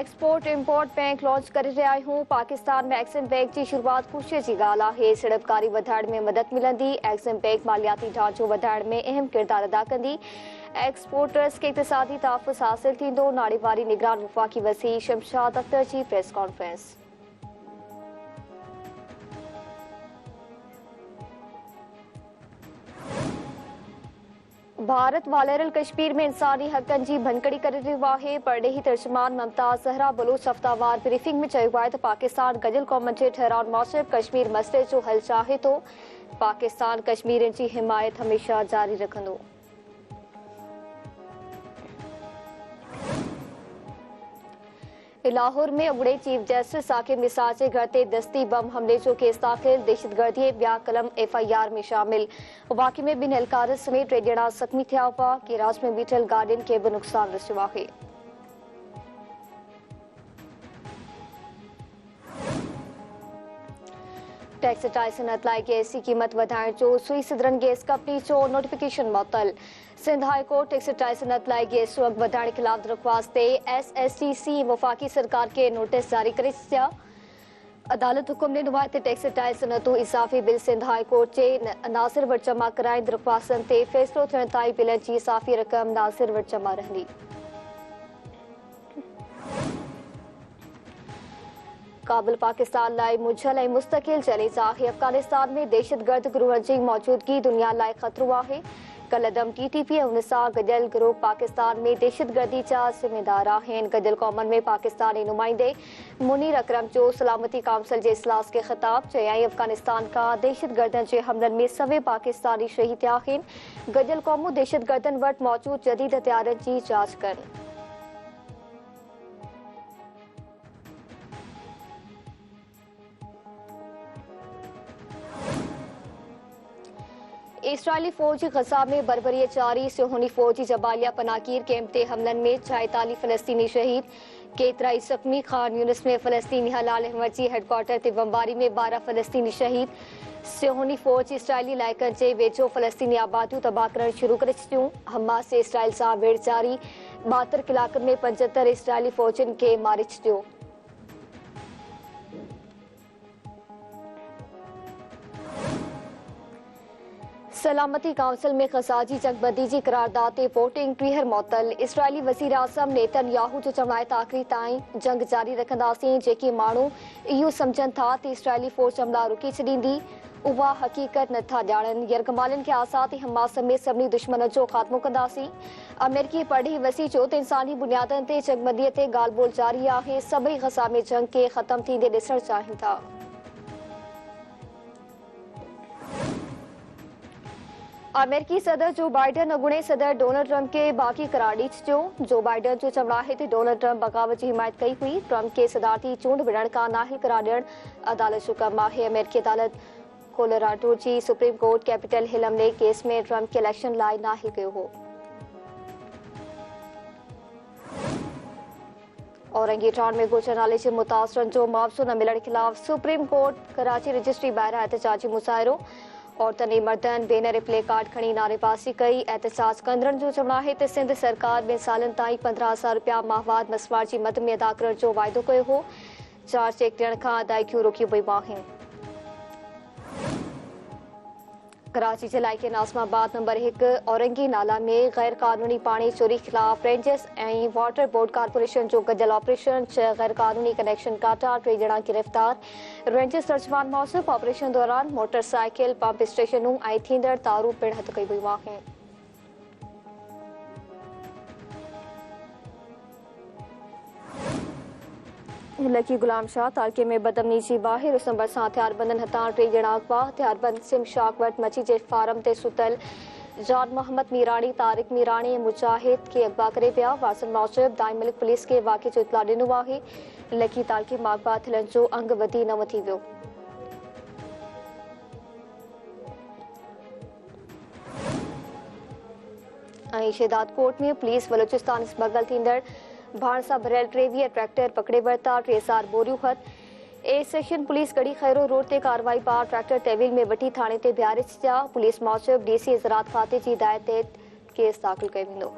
Export import bank launch कर रहा आहियूं। पाकिस्तान में एक्सिम बैंक की शुरुआत ख़ुशीअ जी ॻाल्हि आहे। सीड़पकारी वधाइण में मदद मिलंदी। एक्सिम बैंक मालियाती ढांचो वधाइण में अहम किरदार अदा कंदी। एक्सपोर्टर्स खे इक़्तिसादी तहफ़्फ़ुज़ हासिल थींदो। नाड़ेवारी निगरान वफ़ाक़ी वज़ीर शमशाद अख्तर की प्रेस कॉन्फ्रेंस। भारत वालरल कश्मीर में इंसानी हक़नि जी भनकड़ी करे रहियो आहे। परॾेही तर्जुमान मुमताज़ ज़हरा बलोच हफ़्तावार ब्रीफिंग में चयो आहे त पाकिस्तान गॾियल क़ौमुनि जे ठहिराउ मूजिबि कश्मीर मसइले जो हल चाहे थो। पाकिस्तान कश्मीरियुनि जी हिमायत हमेशह जारी रखंदो। लाहौर में अॻूणे चीफ जस्टिस साकिब निसार जे घर ते दस्ती बम हमले जो केस दाख़िल। दहशतगर्दी ॿिया कलम FIR में शामिल। वाक़े में ॿिनि एहलकारनि समेत 3 ॼणा ज़ख़्मी थिया हुआ। गेराज में बीठल गाॾियुनि खे बि नुक़सान रसियो आहे। टेक्सटाइल सनत लाइ गैस की क़ीमत वधाइण जो सुई सिदरन गैस कंपनी जो नोटिफिकेशन मुअत्तल। सिंध हाई कोर्ट टेक्सटाइल सनत लाइ गैस जो अघु वधाइण ख़िलाफ़ दरख़्वास्त ते SSTC वफ़ाक़ी सरकार के नोटिस जारी करे छॾिया। अदालत हुकुम ॾिनो आहे त टेक्सटाइल सनतूं इज़ाफ़ी बिल सिंध हाई कोर्ट जे नासिर वटि जमा कराइण। दरख़्वास्तनि ते फ़ैसिलो थियण ताईं बिलनि जी इज़ाफ़ी रक़म नासिर वटि जमा रहंदी। काबुल पाकिस्तान लाइ मुझल ऐं मुस्तक़िल चैलेंज आहे। अफ़गानिस्तान में दहशतगर्द गिरोहनि जी मौजूदगी दुनिया लाइ ख़तरो आहे। कलदम TTP ऐं हुन सां गॾियल गिरोह पाकिस्तान में दहशतगर्दी जा ज़िम्मेदार आहिनि। गॾियल क़ौमुनि में पाकिस्तानी नुमाइंदे मुनीर अकरम जो सलामती काउंसिल जे इजलास खे ख़िताब चयाईं अफ़गानिस्तान खां दहशतगर्दनि जे हमलनि में सवे पाकिस्तानी शहीद थिया आहिनि। गॾियल क़ौमूं दहशतगर्दनि वटि मौजूद जदीद हथियारनि जी जांच कनि। इसराइली फ़ौज गज़ा में बरबरीअ जारी। सिहोनी फ़ौजी जबालिया पनाकीर कैंप ते हमलनि में 46 फ़लस्तीनी शहीद। केतिराई ज़ख़्मी। खान यूनिस में फ़लस्तीनी हलाल अहमद जी हेडक्वार्टर ते बमबारी में 12 फ़लस्तीनी शहीद। सिहोनी फ़ौज इसराइली इलाइक़नि जे वेझो फ़लस्तीनी आबादियूं तबाह करणु शुरू करे छॾियूं। हमास जे इसराइल सां वेढ़ जारी। 72 कलाकनि में 75 इसराइली फ़ौजियुनि खे मारे छॾियो। सलामती काउंसिल में गज़ा जी जंगबंदी जी करारदाद ते वोटिंग टीहर मुअत्तल। इसराइली वज़ीर आज़म नेतन्याहू जो चवणु आहे त आख़िरी ताईं जंग जारी रखंदासीं। जेके माण्हू इहो सम्झनि था त इसराइली फ़ौज हमला रुकी छॾींदी उहा हक़ीक़त नथा ॼाणनि। यरगमालियुनि खे आज़ाद ऐं हमास समेत सभिनी दुश्मन जो ख़ात्मो कंदासीं। अमेरिकी परॾेही वज़ीर चयो त इंसानी बुनियादनि ते जंगबंदीअ ते ॻाल्हि ॿोल जारी आहे। सभई गज़ा में जंग खे ख़तमु थींदे ॾिसणु चाहिनि था। अमेरिकी सदर जो बाइडन अॻूणे सदर डोनाल्ड ट्रंप खे बाग़ी करार ॾेई छॾियो। जो बाइडन जो चवणु आहे त डोनाल्ड ट्रंप बग़ावत जी हिमायत कई हुई। ट्रंप खे सदारती चूंड विढ़ण खां नाहिल करार ॾियणु अदालत जो कमु आहे। अमेरिकी अदालत कोलोराडो जी सुप्रीम कोर्ट कैपिटल हिल हमले केस में ट्रंप खे इलेक्शन लाइ नाहिल कयो हो। औरंगी टाउन में गुर्जर नाले जे मुतासिरनि जो मुआवज़ो न मिलण ख़िलाफ़ सुप्रीम कोर्ट कराची रजिस्ट्री ॿाहिरां एहतजाजी मुज़ाहिरो। औरतुनि ऐं मर्दनि बैनर ऐं प्ले कार्ड खणी नारेबाज़ी कई। एहतजाज कंदड़नि जो चवणु आहे त सिंध सरकार 2 सालनि ताईं 15,000 रुपया माहवार मसवाड़ जी मद में अदा करण जो वाइदो कयो हो। 4 चेक ॾियण खां अदायगियूं रोकियूं वयूं आहिनि। कराची जे इलाइक़े नाज़िमाबाद नंबर 1 औरंगी नाला में गैर क़ानूनी पाणी चोरी ख़िलाफ़ रेंजर्स ऐं वाटर बोर्ड कारपोरेशन जो गॾियल ऑपरेशन। 6 गैर क़ानूनी कनेक्शन काटा। 3 ॼणा गिरफ़्तार। रेंजर्स तर्जुमान मूजिबि ऑपरेशन दौरान मोटरसाइकिल पंप स्टेशनूं ऐं थींदड़ तारूं पिणु हथ कयूं वयूं आहिनि। लकी गुलाम शाह तालके में बदमनी जी ॿाहिरि रुसंबर सां हथियारबंदनि हथां 3 ॼणा अगवा। हथियारबंद सिम शाक वटि मची जे फार्म ते सुतल जान मोहम्मद मीरानी, तारिक मीरानी ऐं मुजाहिद खे अगवा करे विया। वारसनि मूजिबि दाई मिल्क पुलिस खे वाक़े जो इतला ॾिनो आहे। लकी तालके मां अगवा थियण जो अंग वधी न वधी वियो। ऐं शेदादकोट में पुलिस बलूचिस्तान स्मगल थींदड़ भाण सां भरियल 23 ट्रैक्टर पकड़े वरिता। 3000 बोरियूं हथ। ए सेक्शन पुलिस गढ़ी खैरो रोड ते कार्रवाई पार ट्रैक्टर तहवील में वठी थाणे ते बीहारे छॾिया। पुलिस मूजिबि DC ज़राअत खाते जी हिदायत ते केस दाख़िल कयो वेंदो।